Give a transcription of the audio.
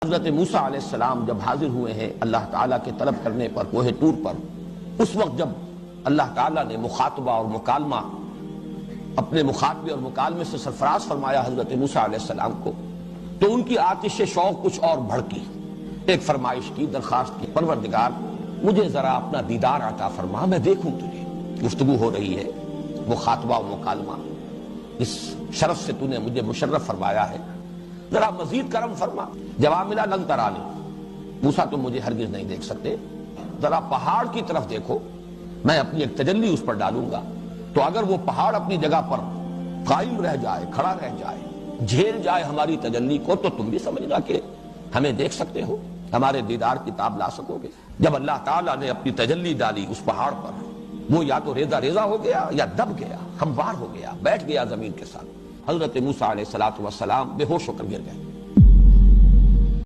حضرت موسیٰ علیہ السلام جب حاضر ہوئے ہیں اللہ تعالیٰ کے طلب کرنے پر کوہ طور پر، اس وقت جب اللہ تعالیٰ نے مخاطبہ اور مکالمہ اپنے مخاطبے اور مکالمے سے سرفراز فرمایا حضرت موسیٰ علیہ السلام کو، تو ان کی آتش شوق کچھ اور بڑھکی، ایک فرمائش کی، درخواست کی، پروردگار مجھے ذرا اپنا دیدار عطا فرما، میں دیکھوں تجھے۔ گفتگو ہو رہی ہے، مخاطبہ و مکالمہ، اس شرف سے تو نے مجھے مشرف فرمایا ہے، ذرا مزید کرم فرما۔ جواب ملا لن ترانی، موسیٰ تم مجھے ہرگز نہیں دیکھ سکتے، ذرا پہاڑ کی طرف دیکھو، میں اپنی ایک تجلی اس پر ڈالوں گا، تو اگر وہ پہاڑ اپنی جگہ پر قائم رہ جائے، کھڑا رہ جائے، جھیل جائے ہماری تجلی کو، تو تم بھی سمجھنا کہ ہمیں دیکھ سکتے ہو، ہمارے دیدار کی تاب لا سکو گے۔ جب اللہ تعالیٰ نے اپنی تجلی ڈالی اس پہاڑ پر، وہ یا تو ریزہ ریزہ ہو گیا یا دب گیا، ہموار ہو گیا، بیٹھ گیا زمین کے ساتھ۔ حضرت موسیٰ علیہ السلام بے ہوش ہو کر گر گئے۔